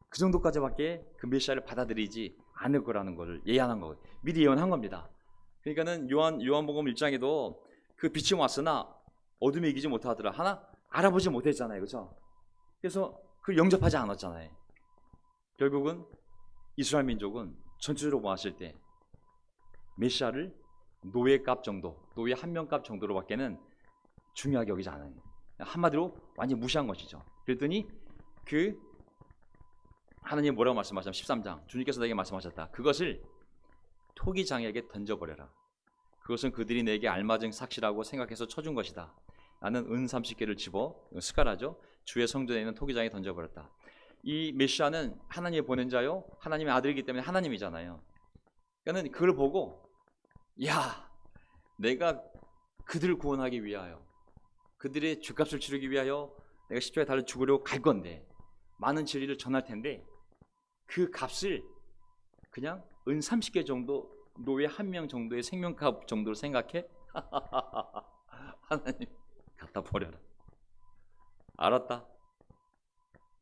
그 정도까지밖에 그 메시아를 받아들이지 않을 거라는 것을 예언한 거예요. 미리 예언한 겁니다. 그러니까는 요한복음 1장에도 그 빛이 왔으나 어둠에 이기지 못하더라. 하나 알아보지 못했잖아요. 그렇죠? 그래서 그걸 영접하지 않았잖아요. 결국은 이스라엘 민족은 전체적으로 보았을 때 메시아를 노예값 정도, 노예 한 명값 정도로밖에는 중요하게 여기지 않아요. 한마디로 완전히 무시한 것이죠. 그랬더니 그 하나님 뭐라고 말씀하셨냐면 13장, 주님께서 내게 말씀하셨다. 그것을 토기장에게 던져버려라. 그것은 그들이 내게 알맞은 삭시라고 생각해서 쳐준 것이다. 나는 은 30개를 집어, 스가라죠, 주의 성전에 있는 토기장에 던져버렸다. 이 메시아는 하나님의 보낸 자요, 하나님의 아들이기 때문에 하나님이잖아요. 그러니까 그걸 보고, 야, 내가 그들을 구원하기 위하여, 그들의 죄값을 치르기 위하여 내가 십자가에 달려 죽으려고 갈 건데, 많은 진리를 전할 텐데 그 값을 그냥 은 30개 정도, 노예 한 명 정도의 생명값 정도로 생각해? 하나님, 갖다 버려라. 알았다.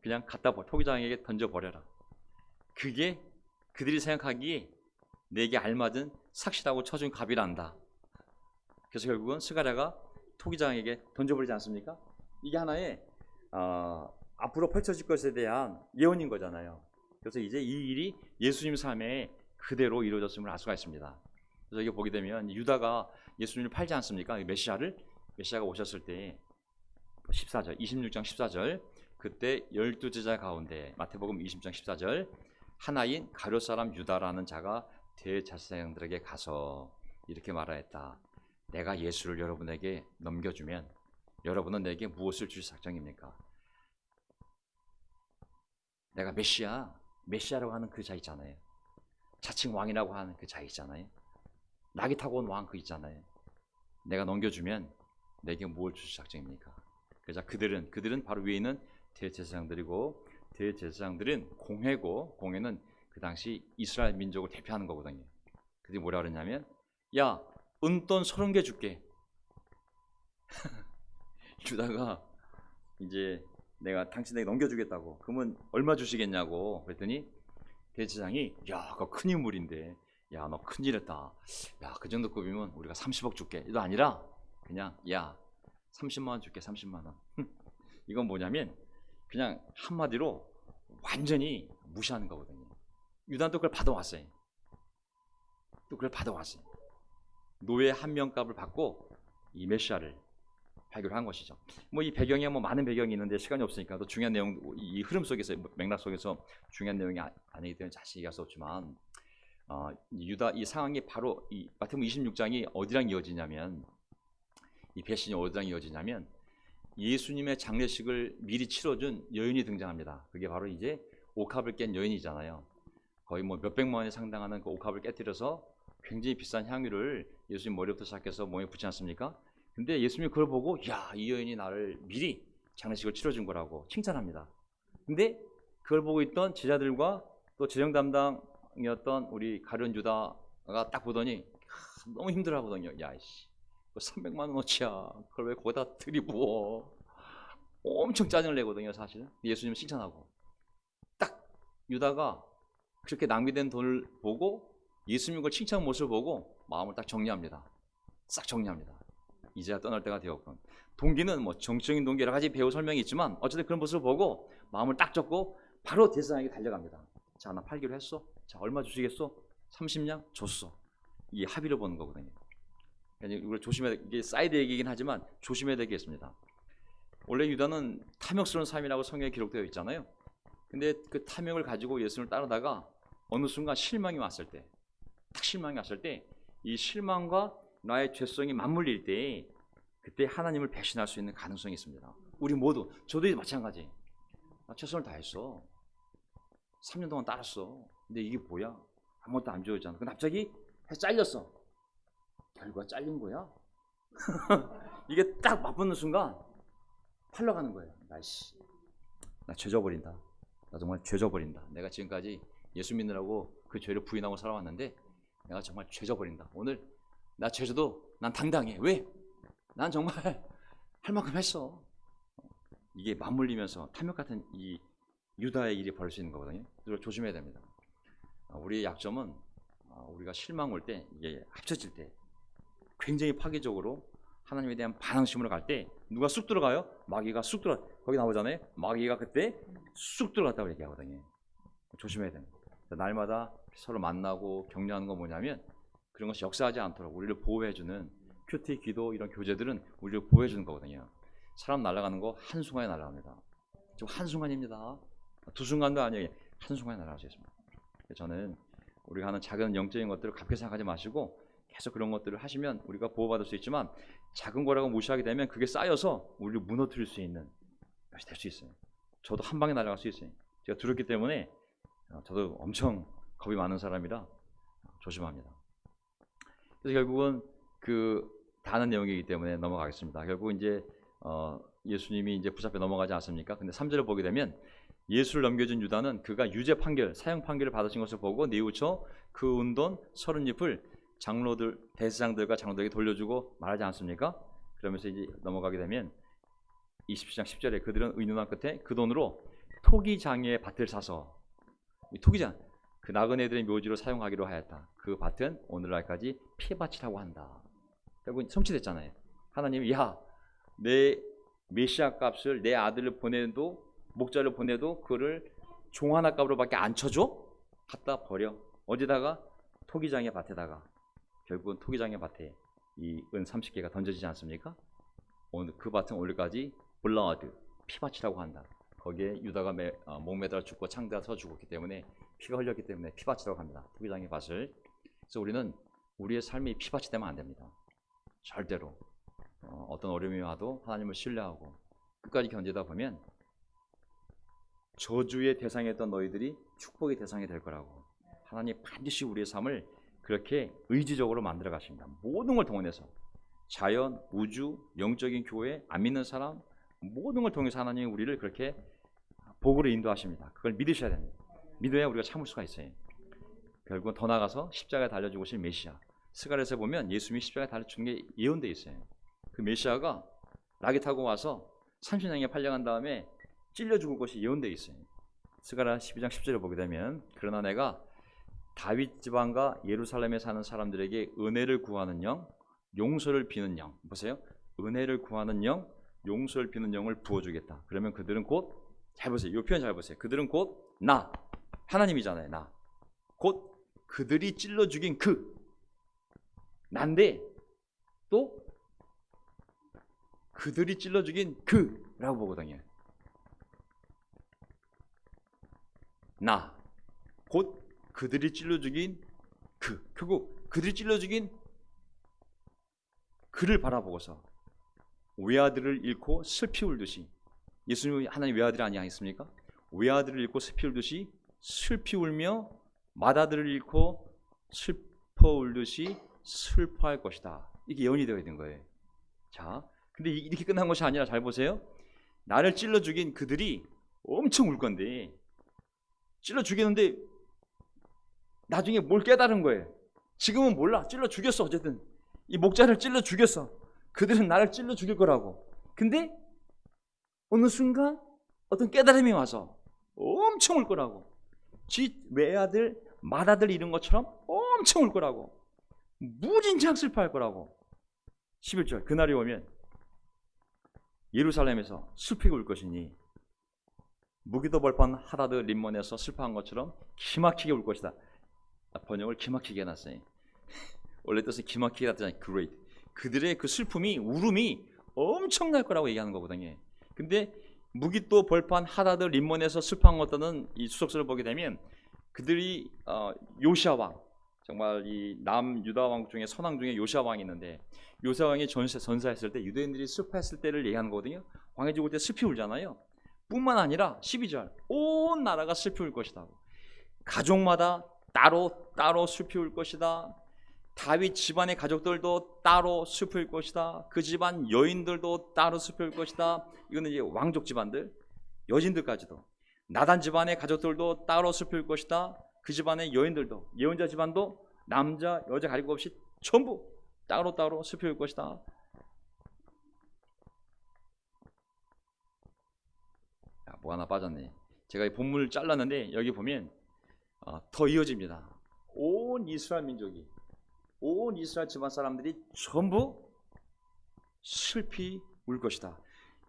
그냥 갖다 토기장에게 던져버려라. 그게 그들이 생각하기에 내게 알맞은 삭시라고 쳐준 값이란다. 그래서 결국은 스가랴가 토기장에게 던져버리지 않습니까? 이게 하나의 앞으로 펼쳐질 것에 대한 예언인 거잖아요. 그래서 이제 이 일이 예수님 삶에 그대로 이루어졌음을 알 수가 있습니다. 그래서 이게 보게 되면 유다가 예수님을 팔지 않습니까? 메시아가 오셨을 때 14절, 26장 14절, 그때 12제자 가운데 마태복음 20장 14절, 하나인 가룟 사람 유다라는 자가 대제사장들에게 가서 이렇게 말하였다. 내가 예수를 여러분에게 넘겨주면 여러분은 내게 무엇을 주실 작정입니까? 내가 메시아라고 하는 그 자 있잖아요. 자칭 왕이라고 하는 그 자 있잖아요. 낙이 타고 온 왕 그 있잖아요. 내가 넘겨주면 내게 무엇을 주실 작정입니까? 그래서 그들은 바로 위에 있는 대제사장들이고, 대제사장들은 공회고, 공회는 그 당시 이스라엘 민족을 대표하는 거거든요. 그들이 뭐라 그러냐면, 야, 은돈 30개 줄게. 유다가 이제 내가 당신에게 넘겨주겠다고. 그러면 얼마 주시겠냐고 그랬더니 대제사장이, 야, 그거 큰 인물인데, 야, 너 큰일 했다. 야, 그 정도 급이면 우리가 30억 줄게. 이거 아니라 그냥, 야, 30만 원 줄게. 30만 원. 이건 뭐냐면 그냥 한마디로 완전히 무시하는 거거든요. 유다는 또 그걸 받아왔어요. 노예 한 명 값을 받고 이 메시아를 발견한 것이죠. 뭐 이 배경에 뭐 많은 배경이 있는데 시간이 없으니까 또 중요한 내용, 이 흐름 속에서, 맥락 속에서 중요한 내용이 아니기 때문에 자세히 얘기할 수 없지만, 유다 이 상황이 바로 이 마태복음 26장이 어디랑 이어지냐면, 이 배신이 어디랑 이어지냐면 예수님의 장례식을 미리 치러준 여인이 등장합니다. 그게 바로 이제 옥합을 깬 여인이잖아요. 거의 뭐 몇백만 원에 상당하는 그 옥합을 깨뜨려서 굉장히 비싼 향유를 예수님 머리부터 시작해서 몸에 붙지 않습니까? 근데 예수님이 그걸 보고, 야, 이 여인이 나를 미리 장례식을 치러준 거라고 칭찬합니다. 근데 그걸 보고 있던 제자들과 또 재정 담당이었던 우리 가룟 유다가 딱 보더니 너무 힘들어하거든요. 야, 씨, 300만 원어치야. 그걸 왜 거기다 들이부어? 엄청 짜증을 내거든요, 사실은. 예수님을 칭찬하고. 딱 유다가 그렇게 낭비된 돈을 보고 예수님 걸 칭찬한 모습을 보고 마음을 딱 정리합니다. 싹 정리합니다. 이제야 떠날 때가 되었군. 동기는 뭐 정치적인 동기 여러 가지 배우 설명이 있지만 어쨌든 그런 모습을 보고 마음을 딱 접고 바로 대제사장에게 달려갑니다. 자, 나 팔기로 했어. 자, 얼마 주시겠어? 30냥 줬어. 이게 합의를 보는 거거든요. 이걸 조심해야, 이게 사이드 얘기이긴 하지만 조심해야 되겠습니다. 원래 유다는 탐욕스러운 삶이라고 성경에 기록되어 있잖아요. 근데 그 탐욕을 가지고 예수님을 따르다가 어느 순간 실망이 왔을 때, 딱 실망이 왔을 때, 이 실망과 나의 죄성이 맞물릴 때, 그때 하나님을 배신할 수 있는 가능성이 있습니다. 우리 모두, 저도 마찬가지. 나 최선을 다했어. 3년 동안 따랐어. 근데 이게 뭐야? 아무것도 안 좋아졌잖아. 근데 갑자기 잘렸어. 결과 잘린 거야? 이게 딱 맞붙는 순간 팔러가는 거예요. 나 죄져버린다. 나 정말 죄져버린다. 내가 지금까지 예수 믿느라고 그 죄를 부인하고 살아왔는데 내가 정말 죄져버린다. 오늘 나 죄져도 난 당당해. 왜? 난 정말 할 만큼 했어. 이게 맞물리면서 탐욕 같은 이 유다의 일이 벌어질 수 있는 거거든요. 그래서 조심해야 됩니다. 우리의 약점은 우리가 실망 올 때, 이게 합쳐질 때 굉장히 파괴적으로 하나님에 대한 반항심으로 갈 때 누가 쑥 들어가요? 마귀가 쑥 들어가. 거기 나오잖아요. 마귀가 그때 쑥 들어갔다고 얘기하거든요. 조심해야 됩니다. 날마다 서로 만나고 격려하는 건 뭐냐면 그런 것이 역사하지 않도록 우리를 보호해주는 큐티, 기도 이런 교제들은 우리를 보호해주는 거거든요. 사람 날아가는 거 한순간에 날아갑니다. 지금 한순간입니다. 2순간도 아니에요. 한순간에 날아갈 수 있습니다. 저는 우리가 하는 작은 영적인 것들을 가볍게 생각하지 마시고 계속 그런 것들을 하시면 우리가 보호받을 수 있지만, 작은 거라고 무시하게 되면 그게 쌓여서 우리를 무너뜨릴 수 있는 것이 될 수 있어요. 저도 한 방에 날아갈 수 있어요. 제가 두렵기 때문에 저도 엄청 겁이 많은 사람이라 조심합니다. 그래서 결국은 그 다른 내용이기 때문에 넘어가겠습니다. 결국 이제 예수님이 이제 붙잡혀 넘어가지 않습니까? 근데 3절을 보게 되면 예수를 넘겨준 유다는 그가 유죄 판결, 사형 판결을 받으신 것을 보고 뉘우쳐 그 은돈 30잎을 장로들, 대제사장들과 장로들에게 돌려주고 말하지 않습니까? 그러면서 이제 넘어가게 되면 27장 10절에 그들은 의논한 끝에 그 돈으로 토기장의 밭을 사서, 이 토기장, 그 나그네들의 묘지로 사용하기로 하였다. 그 밭은 오늘날까지 피밭이라고 한다. 결국 성취됐잖아요. 하나님이 내 메시아 값을 내 아들을 보내도, 목자를 보내도 그를 종 하나 값으로밖에 안 쳐줘? 갖다 버려. 어디다가? 토기장의 밭에다가. 결국은 토기장의 밭에 이 은 30개가 던져지지 않습니까? 오늘 그 밭은 오늘까지 블라드, 피밭이라고 한다. 거기에 유다가 목매달아 죽고 창대하서 죽었기 때문에, 피가 흘렸기 때문에 피밭이라고 합니다. 토기장의 밭을. 그래서 우리는 우리의 삶이 피밭이 되면 안 됩니다. 절대로. 어떤 어려움이 와도 하나님을 신뢰하고 끝까지 견디다 보면 저주의 대상이었던 너희들이 축복의 대상이 될 거라고. 하나님 반드시 우리의 삶을 그렇게 의지적으로 만들어 가십니다. 모든 걸 동원해서, 자연, 우주, 영적인 교회, 안 믿는 사람, 모든 걸 통해서 하나님이 우리를 그렇게 복으로 인도하십니다. 그걸 믿으셔야 됩니다. 믿어야 우리가 참을 수가 있어요. 결국은 더 나아가서 십자가에 달려 죽으신 메시아, 스가랴에서 보면 예수님이 십자가에 달려 죽는 게 예언되어 있어요. 그 메시아가 낙에 타고 와서 30년에 팔려간 다음에 찔려 죽을 것이 예언되어 있어요. 스가랴 12장 10절을 보게 되면, 그러나 내가 다윗 집안과 예루살렘에 사는 사람들에게 은혜를 구하는 영, 용서를 비는 영, 보세요. 은혜를 구하는 영, 용서를 비는 영을 부어주겠다. 그러면 그들은 곧, 잘 보세요. 이 표현 잘 보세요. 그들은 곧 나, 하나님이잖아요. 나. 곧 그들이 찔러 죽인 그 난데, 또 그들이 찔러 죽인 그라고 보거든요. 나, 곧 그들이 찔러 죽인 그. 결국 그들이 찔러 죽인 그를 바라보고서 외아들을 잃고 슬피 울듯이, 예수님이 하나님 외아들이 아니겠습니까? 외아들을 잃고 슬피 울듯이 슬피 울며 맏아들을 잃고 슬퍼 울듯이 슬퍼할 것이다. 이게 예언이 되어 있는 거예요. 자, 근데 이렇게 끝난 것이 아니라, 잘 보세요. 나를 찔러 죽인 그들이 엄청 울 건데, 찔러 죽였는데 나중에 뭘 깨달은 거예요. 지금은 몰라. 찔러 죽였어. 어쨌든 이 목자를 찔러 죽였어. 그들은 나를 찔러 죽일 거라고. 근데 어느 순간 어떤 깨달음이 와서 엄청 울 거라고. 지 외아들, 맏아들 잃은 것처럼 엄청 울 거라고. 무진장 슬퍼할 거라고. 11절, 그날이 오면 예루살렘에서 슬피게 울 것이니 무기도 벌판 하다드 림몬에서 슬퍼한 것처럼 기막히게 울 것이다. 번역을 기막히게 해놨어요. 원래 뜻은 기막히게 했잖아요. great. 그들의 그 슬픔이, 울음이 엄청날 거라고 얘기하는 거거든요. 근데 무기도 벌판 하다드 림몬에서 슬퍼한 것들은, 이 수석서를 보게 되면 그들이 요시아 왕, 정말 이 남유다 왕 중에 선왕 중에 요시아 왕이 있는데, 요시아 왕이 전사했을 때 유대인들이 슬퍼했을 때를 얘기하는 거거든요. 왕이 죽을 때 슬피 울잖아요. 뿐만 아니라 12절, 온 나라가 슬피 울 것이다. 가족마다 따로 슬피 울 것이다. 다윗 집안의 가족들도 따로 슬피 울 것이다. 그 집안 여인들도 따로 슬피 울 것이다. 이거는 이제 왕족 집안들, 여진들까지도. 나단 집안의 가족들도 따로 슬피 울 것이다. 그 집안의 여인들도, 예언자 집안도 남자 여자 가리고 없이 전부 따로 슬피 울 것이다. 뭐 하나 빠졌네. 제가 이 본문을 잘랐는데 여기 보면 더 이어집니다. 온 이스라엘 민족이, 온 이스라엘 집안 사람들이 전부 슬피 울 것이다.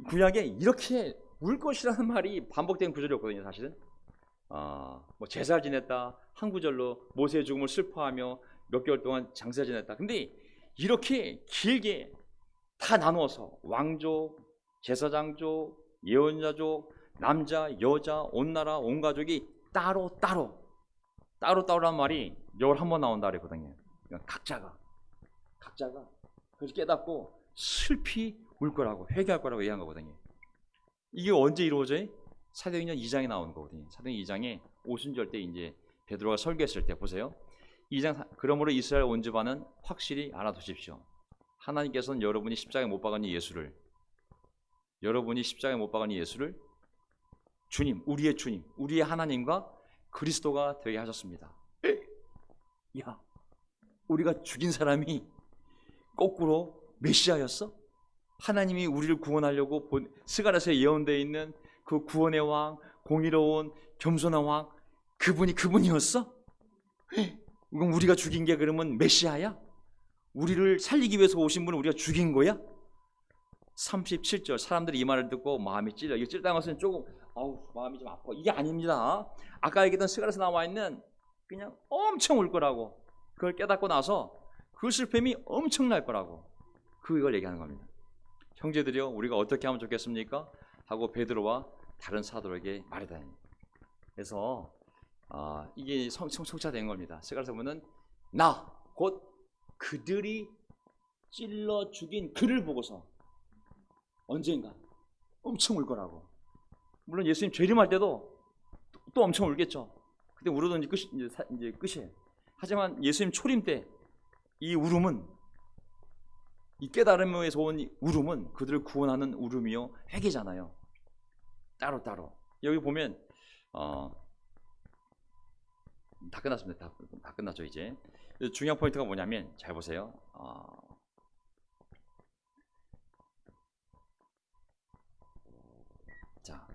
구약에 이렇게 울 것이라는 말이 반복된 구절이 없거든요. 사실은 뭐 제사 지냈다, 한 구절로 모세의 죽음을 슬퍼하며 몇 개월 동안 장사 지냈다. 근데 이렇게 길게 다 나누어서 왕족, 제사장족, 예언자족, 남자, 여자, 온 나라, 온 가족이 따로라는 말이 11번 나온다 그랬거든요. 그러니까 각자가 그래서 깨닫고 슬피 울 거라고, 회개할 거라고 얘기한 거거든요. 이게 언제 이루어져요? 사도행전 2장에 나오는 거거든요. 사도행전 2장에 오순절 때 이제 베드로가 설교했을 때 보세요. 2장, 그러므로 이스라엘 온 집안은 확실히 알아두십시오. 하나님께서는 여러분이 십자가에 못 박은 예수를 주님, 우리의 주님, 우리의 하나님과 그리스도가 되게 하셨습니다. 야, 우리가 죽인 사람이 거꾸로 메시아였어? 하나님이 우리를 구원하려고 스가랴서에 예언되어 있는 그 구원의 왕, 공의로운 겸손한 왕, 그분이었어? 그럼 우리가 죽인 게 그러면 메시아야? 우리를 살리기 위해서 오신 분을 우리가 죽인 거야? 37절 사람들이 이 말을 듣고 마음이 찔려. 이거 찔다는 것은 조금 마음이 좀 아파. 이게 아닙니다. 아까 얘기했던 스가랴에서 나와 있는 그냥 엄청 울 거라고, 그걸 깨닫고 나서 그 슬픔이 엄청날 거라고, 그걸 얘기하는 겁니다. 형제들이여, 우리가 어떻게 하면 좋겠습니까? 하고 베드로와 다른 사도에게 말하다. 그래서 이게 성취된 겁니다. 스가랴에서 보면 나 곧 그들이 찔러 죽인 그를 보고서 언젠가 엄청 울 거라고. 물론 예수님 재림할 때도 또 엄청 울겠죠. 근데 울어도 이제 끝이에요. 하지만 예수님 초림 때 이 울음은, 이 깨달음에서 온 울음은 그들을 구원하는 울음이요 회개잖아요. 따로 여기 보면 다 끝났습니다. 다 끝났죠. 이제 중요한 포인트가 뭐냐면, 잘 보세요. 자,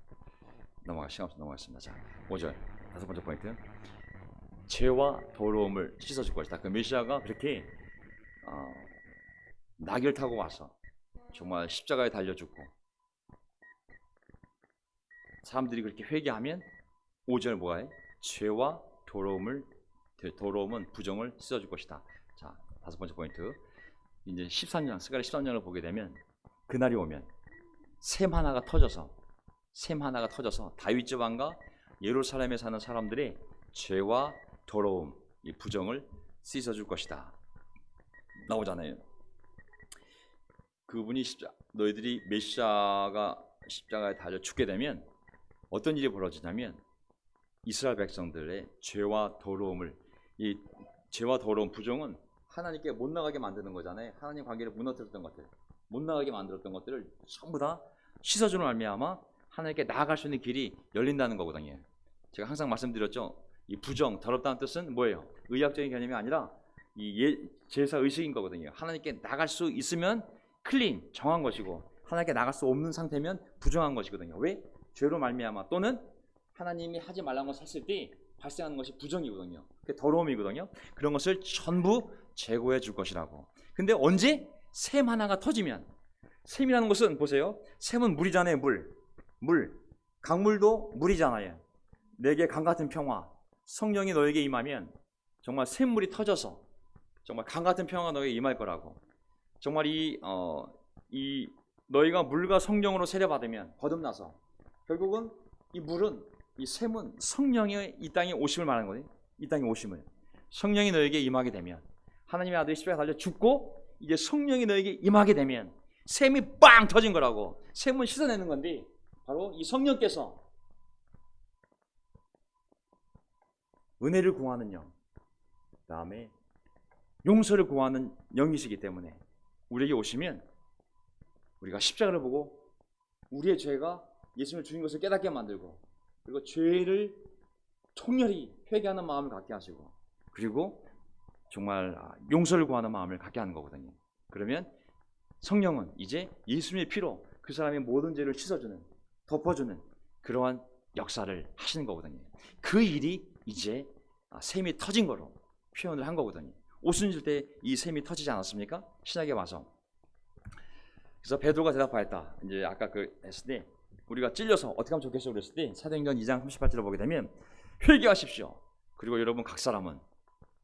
시간 없어 넘어가겠습니다. 자, 5절 다섯 번째 포인트, 죄와 더러움을 씻어줄 것이다. 그 메시아가 그렇게 나귀를 타고 와서 정말 십자가에 달려 죽고 사람들이 그렇게 회개하면 5절 뭐가 해? 죄와 더러움은 부정을 씻어줄 것이다. 자, 다섯 번째 포인트, 이제 13년, 스가랴 13년을 보게 되면 그날이 오면 샘 하나가 터져서 다윗 지방과 예루살렘에 사는 사람들의 죄와 더러움, 이 부정을 씻어줄 것이다 나오잖아요. 그분이 너희들이 메시아가 십자가에 달려 죽게 되면 어떤 일이 벌어지냐면, 이스라엘 백성들의 죄와 더러움을, 이 죄와 더러운 부정은 하나님께 못 나가게 만드는 거잖아요. 하나님 관계를 무너뜨렸던 것들, 못 나가게 만들었던 것들을 전부 다 씻어주는 말미암아 하나님께 나아갈 수 있는 길이 열린다는 거거든요. 제가 항상 말씀드렸죠. 이 부정, 더럽다는 뜻은 뭐예요? 의학적인 개념이 아니라 이 제사 의식인 거거든요. 하나님께 나갈 수 있으면 클린, 정한 것이고, 하나님께 나갈 수 없는 상태면 부정한 것이거든요. 왜? 죄로 말미암아 또는 하나님이 하지 말라는 것을 했을 때 발생하는 것이 부정이거든요. 그게 더러움이거든요. 그런 것을 전부 제거해 줄 것이라고. 근데 언제? 샘 하나가 터지면. 샘이라는 것은 보세요. 샘은 물이잖아요. 물. 강물도 물이잖아요. 내게 강 같은 평화, 성령이 너에게 임하면 정말 샘물이 터져서 정말 강 같은 평화가 너에게 임할 거라고. 정말 이 너희가 물과 성령으로 세례받으면, 거듭나서 결국은 이 물은, 이 샘은 성령의 이 땅에 오심을 말하는 거예요. 이 땅에 오심을, 성령이 너에게 임하게 되면, 하나님의 아들이 십자가에 달려 죽고 이제 성령이 너에게 임하게 되면 샘이 빵 터진 거라고. 샘은 씻어내는 건데 바로 이 성령께서 은혜를 구하는 영, 그 다음에 용서를 구하는 영이시기 때문에 우리에게 오시면 우리가 십자가를 보고 우리의 죄가 예수님을 죽인 것을 깨닫게 만들고, 그리고 죄를 통렬히 회개하는 마음을 갖게 하시고, 그리고 정말 용서를 구하는 마음을 갖게 하는 거거든요. 그러면 성령은 이제 예수님의 피로 그 사람의 모든 죄를 씻어주는, 덮어주는 그러한 역사를 하시는 거거든요. 그 일이 이제 샘이 터진 거로 표현을 한 거거든요. 오순절 때 이 샘이 터지지 않았습니까? 신약에 와서. 그래서 베드로가 대답하였다. 이제 아까 했을 때 우리가 찔려서 어떻게 하면 좋겠어 그랬을 때 사도행전 2장 38절을 보게 되면 회개하십시오. 그리고 여러분 각 사람은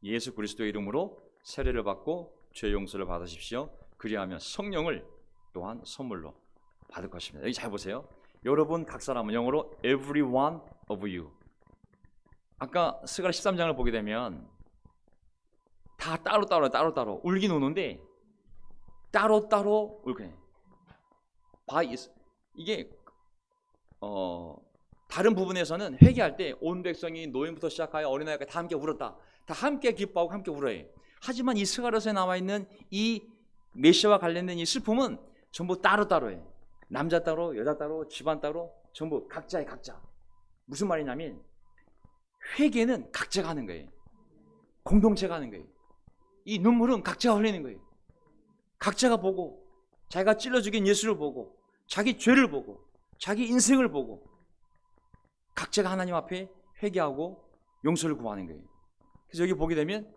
예수 그리스도의 이름으로 세례를 받고 죄 용서를 받으십시오. 그리하면 성령을 또한 선물로 받을 것입니다. 여기 잘 보세요. 여러분 각 사람은, 영어로 every one of you. 아까 스가랴 13장을 보게 되면 다 따로따로 울긴 우는데 따로따로 울게. 이게 다른 부분에서는 회개할 때 온 백성이 노인부터 시작하여 어린아이까지 다 함께 울었다. 다 함께 기뻐하고 함께 울어요. 하지만 이 스가랴서에 나와 있는 이 메시아와 관련된 이 슬픔은 전부 따로따로예요. 남자 따로, 여자 따로, 집안 따로, 전부 각자의 각자. 무슨 말이냐면 회개는 각자가 하는 거예요. 공동체가 하는 거예요. 이 눈물은 각자가 흘리는 거예요. 각자가 보고 자기가 찔러 죽인 예수를 보고 자기 죄를 보고 자기 인생을 보고 각자가 하나님 앞에 회개하고 용서를 구하는 거예요. 그래서 여기 보게 되면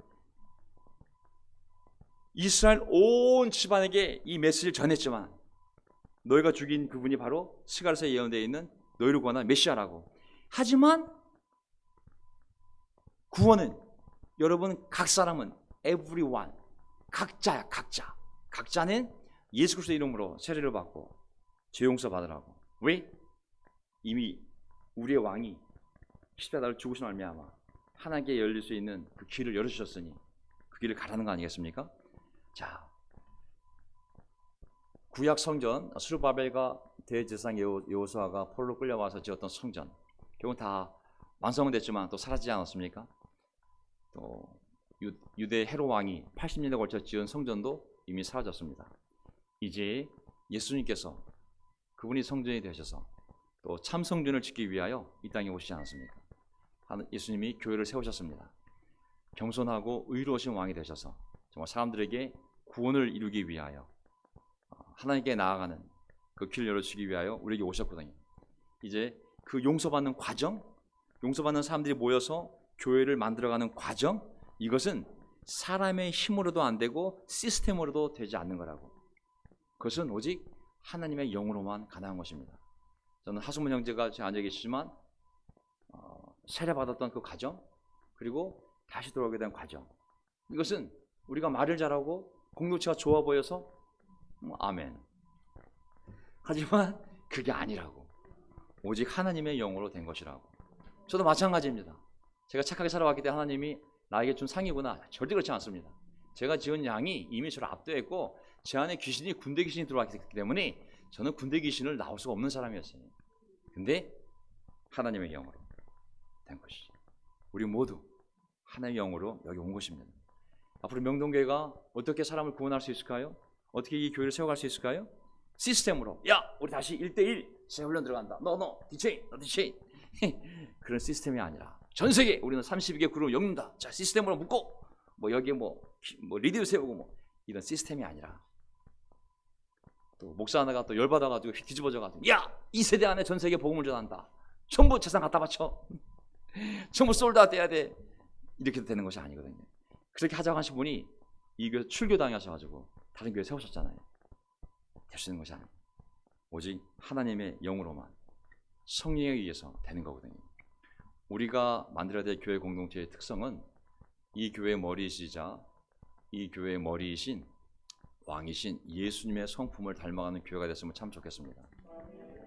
이스라엘 온 집안에게 이 메시지를 전했지만 너희가 죽인 그분이 바로 스가랴서 예언되어 있는 너희를 구원한 메시아라고. 하지만 구원은 여러분 각 사람은 everyone 각자야. 각자는 예수 그리스도의 이름으로 세례를 받고 죄 용서 받으라고. 왜? 이미 우리의 왕이 십자가를 죽으신 말미암아 하나님께 열릴 수 있는 그 길을 열어주셨으니 그 길을 가라는 거 아니겠습니까? 자, 구약 성전 스룹바벨과 대제사장 여호수아가 포로로 끌려와서 지었던 성전 결국 다 완성은 됐지만 또 사라지지 않았습니까? 또 유대 헤롯 왕이 80년에 걸쳐 지은 성전도 이미 사라졌습니다. 이제 예수님께서 그분이 성전이 되셔서 또 참 성전을 짓기 위하여 이 땅에 오시지 않았습니까? 예수님이 교회를 세우셨습니다. 겸손하고 의로우신 왕이 되셔서 정말 사람들에게 구원을 이루기 위하여 하나님께 나아가는 그 길을 열어주기 위하여 우리에게 오셨거든요. 이제 그 용서받는 과정, 용서받는 사람들이 모여서 교회를 만들어가는 과정, 이것은 사람의 힘으로도 안 되고 시스템으로도 되지 않는 거라고. 그것은 오직 하나님의 영으로만 가능한 것입니다. 저는 하수문 형제가 제 앉아 계시지만 세례받았던 그 과정, 그리고 다시 돌아오게 된 과정, 이것은 우리가 말을 잘하고 공동체가 좋아 보여서 아멘. 하지만 그게 아니라고. 오직 하나님의 영으로 된 것이라고. 저도 마찬가지입니다. 제가 착하게 살아왔기 때문에 하나님이 나에게 준 상이구나. 절대 그렇지 않습니다. 제가 지은 양이 이미 저를 압도했고 제 안에 귀신이 군대 귀신이 들어왔기 때문에 저는 군대 귀신을 나올 수가 없는 사람이었어요. 근데 하나님의 영으로 된 것이죠. 우리 모두 하나님의 영으로 여기 온 것입니다. 앞으로 명동교회가 어떻게 사람을 구원할 수 있을까요? 어떻게 이 교회를 세워갈 수 있을까요? 시스템으로. 야, 우리 다시 1대1 새 훈련 들어간다. 너 디체인. 그런 시스템이 아니라 전 세계 우리는 32개 그룹을 엮는다. 자, 시스템으로 묶고 여기에 리더 세우고 이런 시스템이 아니라 또 목사 하나가 또 열받아가지고 뒤집어져가지고 야, 이 세대 안에 전 세계 복음을 전한다. 전부 재산 갖다 바쳐. 전부 솔드아웃 돼야 돼. 이렇게 되는 것이 아니거든요. 그렇게 하자고 하신 분이 이 교회 출교당하셔가지고 다른 교회 세우셨잖아요. 될 수 있는 것이 아니에요. 오직 하나님의 영으로만 성령에 의해서 되는 거거든요. 우리가 만들어야 될 교회 공동체의 특성은 이 교회의 머리이시자 이 교회의 머리이신 왕이신 예수님의 성품을 닮아가는 교회가 됐으면 참 좋겠습니다.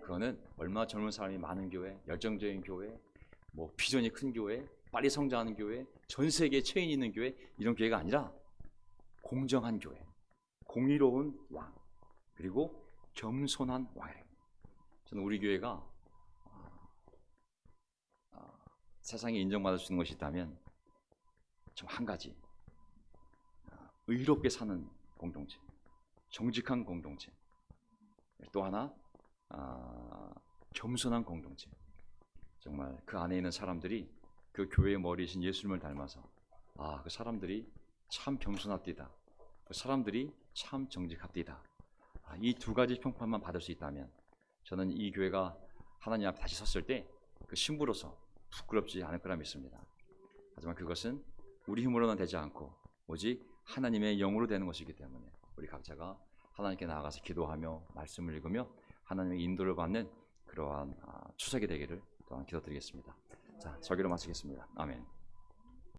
그거는 얼마나 젊은 사람이 많은 교회, 열정적인 교회, 비전이 큰 교회, 빨리 성장하는 교회, 전 세계에 체인이 있는 교회, 이런 교회가 아니라 공정한 교회, 공의로운 왕, 그리고 겸손한 왕이래요. 저는 우리 교회가 세상에 인정받을 수 있는 것이 있다면 좀 한 가지, 의롭게 사는 공동체, 정직한 공동체, 또 하나 겸손한 공동체. 정말 그 안에 있는 사람들이 그 교회의 머리이신 예수님을 닮아서 그 사람들이 참 겸손합디다, 그 사람들이 참 정직합디다, 이 두 가지 평판만 받을 수 있다면 저는 이 교회가 하나님 앞에 다시 섰을 때 그 신부로서 부끄럽지 않을 거라 믿습니다. 하지만 그것은 우리 힘으로는 되지 않고 오직 하나님의 영으로 되는 것이기 때문에 우리 각자가 하나님께 나아가서 기도하며 말씀을 읽으며 하나님의 인도를 받는 그러한 추석이 되기를 또한 기도드리겠습니다. 자, 설교를 마치겠습니다. 아멘.